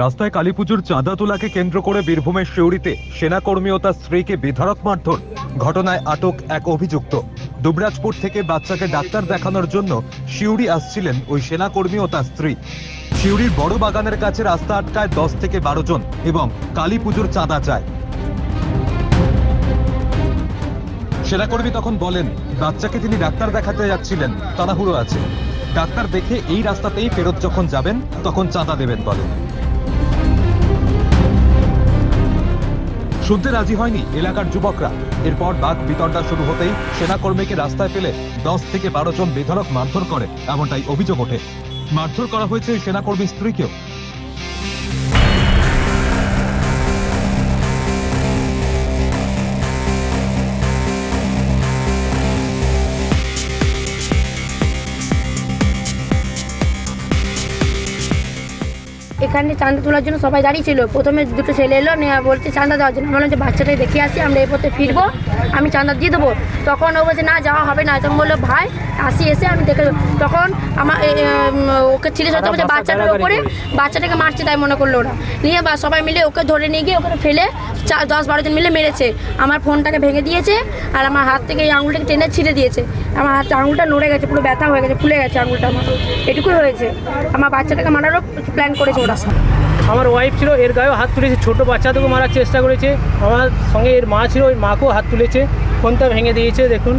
রাস্তায় কালীপুজোর চাঁদা তোলাকে কেন্দ্র করে বীরভূমের সিউড়িতে সেনাকর্মী ও তার স্ত্রীকে বেধড়ক মারধর। ঘটনায় আটক এক অভিযুক্ত। দুবরাজপুর থেকে বাচ্চাকে ডাক্তার দেখানোর জন্য সিউড়ি আসছিলেন ওই সেনাকর্মী ও তার স্ত্রী। সিউড়ির বড় বাগানের কাছে রাস্তা আটকায় 10 থেকে 12 জন এবং কালীপুজোর চাঁদা চায়। সেনাকর্মী তখন বলেন বাচ্চাকে তিনি ডাক্তার দেখাতে যাচ্ছিলেন, তাড়াহুড়ো আছে। ডাক্তার দেখে এই রাস্তাতেই ফেরত যখন যাবেন তখন চাঁদা দেবেন বলেন। শুনতে রাজি হয়নি এলাকার যুবকরা। এরপর বাঘ বিতণ্ডা শুরু হতেই সেনাকর্মীকে রাস্তায় ফেলে 10 থেকে 12 জন বেধড়ক মারধর করে, এমনটাই অভিযোগ ওঠে। মারধর করা হয়েছে সেনাকর্মীর স্ত্রীকেও। এখানে চাঁদা তোলার জন্য সবাই দাঁড়িয়ে ছিল। প্রথমে দুটো ছেলে এলো, নিয়ে বলছে চাঁদা দেওয়ার জন্য। বললাম যে বাচ্চাটাই দেখে আসি, আমরা এই পথে ফিরবো, আমি চাঁদা দিয়ে দেবো। তখন ও বলছে না যাওয়া হবে না। তখন বললো ভাই আসি, এসে আমি দেখে। তখন আমার ওকে ছেলে সত্যি বলছে বাচ্চাটার ওপরে বাচ্চাটাকে মারছে, তাই মনে করলো ওরা। নিয়ে বা সবাই মিলে ওকে ধরে নিয়ে গিয়ে ওখানে ফেলে 10-12 জন মিলে মেরেছে। আমার ফোনটাকে ভেঙে দিয়েছে আর আমার হাত থেকে এই আঙুলটাকে টেনে ছিঁড়ে দিয়েছে। আমার হাত আঙুলটা নড়ে গেছে, পুরো ব্যথা হয়ে গেছে, ফুলে গেছে আঙুলটা আমার। এটুকুই হয়েছে। আমার বাচ্চাটাকে মারারও প্ল্যান করেছে ওরা। আমার ওয়াইফ ছিল, এর গায়েও হাত তুলেছে, ছোট বাচ্চাদেরকেও মারার চেষ্টা করেছে। আমার সঙ্গে এর মা ছিল, ওই মাকেও হাত তুলেছে, ফোনটা ভেঙে দিয়েছে। দেখুন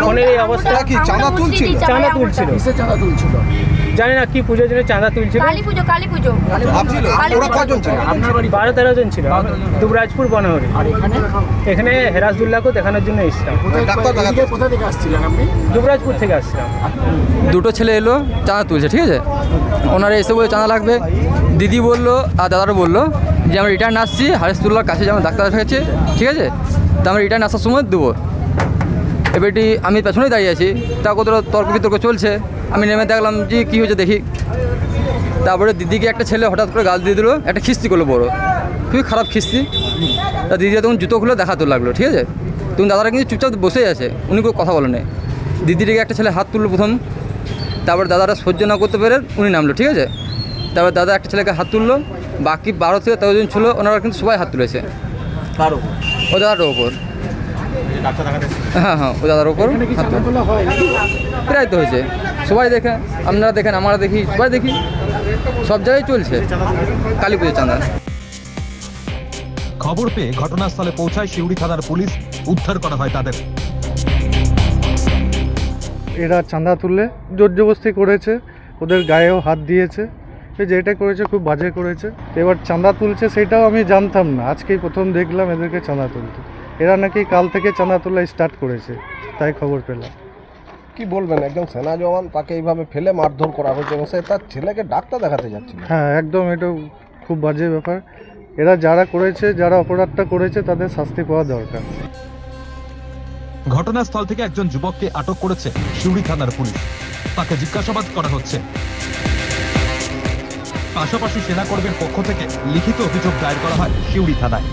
ফোনের এই অবস্থা। কি চাঁদা তুলছিল? চাঁদা তুলছিল, কিসে চাঁদা তুলছিল? জানি না কি পুজোর জন্য চাঁদা তুলছিল। কালী পুজো ওরা কজন ছিল? 12-13 জন ছিল। দুবরাজপুর বনহরি। এখানে হেরাসদুল্লাহকেও দেখানোর জন্য এসেছিলাম। ডাক্তার দেখাতে কোথা থেকে আসছিলেন আপনি? দুবরাজপুর থেকে আসছিলাম। দুটো ছেলে এলো, চাঁদা তুলছে, ঠিক আছে। ওনারা এসে বলে চাঁদা লাগবে। দিদি বললো আর দাদারও বললো যে আমরা রিটার্ন আসছি হারেসতুল্লার কাছে, যেমন ডাক্তার দেখাচ্ছে, ঠিক আছে, তো আমরা রিটার্ন আসার সময় দেবো। এবারটি আমি পেছনেই দাঁড়িয়ে আছি, তা কত তর্ক বিতর্ক চলছে। আমি নেমে দেখলাম যে কী হয়েছে দেখি। তারপরে দিদিকে একটা ছেলে হঠাৎ করে গাল দিয়ে দিলো, একটা খিস্তি করলো বড়ো, খুবই খারাপ খিস্তি। তা দিদিরা তখন জুতো খুলে দেখাতে লাগলো, ঠিক আছে। তখন দাদারা কিন্তু চুপচাপ বসেই আছে, উনি কোনো কথা বলেন। দিদিটিকে একটা ছেলে হাত তুললো প্রথম, তারপর দাদারা সহ্য না করতে পেরে উনি নামলো, ঠিক আছে। তারপর দাদা একটা ছেলেকে হাত তুললো, বাকি 12 থেকে 13 জন ছিল, ওনারা কিন্তু সবাই হাত তুলেছে। ও দাদাটার ওপর, হ্যাঁ হ্যাঁ, ও দাদার ওপর প্রায় তো হয়েছে। সবাই দেখে, আপনারা দেখেন, আমরা দেখি, সবাই দেখি, সব জায়গায় চলছে কালী পুজোর চাঁদা। খবর পেয়ে ঘটনাস্থলে পৌঁছায় সিউড়ি থানার পুলিশ। উদ্ধার করা হয় তাদের। এরা চাঁদা তুলে জোর জবরদস্তি করেছে, ওদের গায়েও হাত দিয়েছে। যেটা করেছে খুব বাজে করেছে। এবার চাঁদা তুলছে সেটাও আমি জানতাম না, আজকেই প্রথম দেখলাম এদেরকে চাঁদা তুলতে। এরা নাকি কাল থেকে চাঁদা তোলা স্টার্ট করেছে, তাই খবর পেলাম। কি বলবেন, একজন সেনা জওয়ান, তাকে এইভাবে ফেলে মারধর করা হয়েছে এবং সে তার ছেলেকে ডাক্তার দেখাতে যাচ্ছিল। হ্যাঁ একদম, এটা খুব বাজে ব্যাপার। এরা যারা করেছে, যারা অপরাধটা করেছে, তাদের শাস্তি পাওয়া দরকার। ঘটনাস্থল থেকে একজন যুবককে আটক করেছে সিউড়ি থানার পুলিশ। তাকে জিজ্ঞাসাবাদ করা হচ্ছে। পাশাপাশি সেনাকর্মীর পক্ষ থেকে লিখিত অভিযোগ দায়ের করা হয় সিউড়ি থানায়।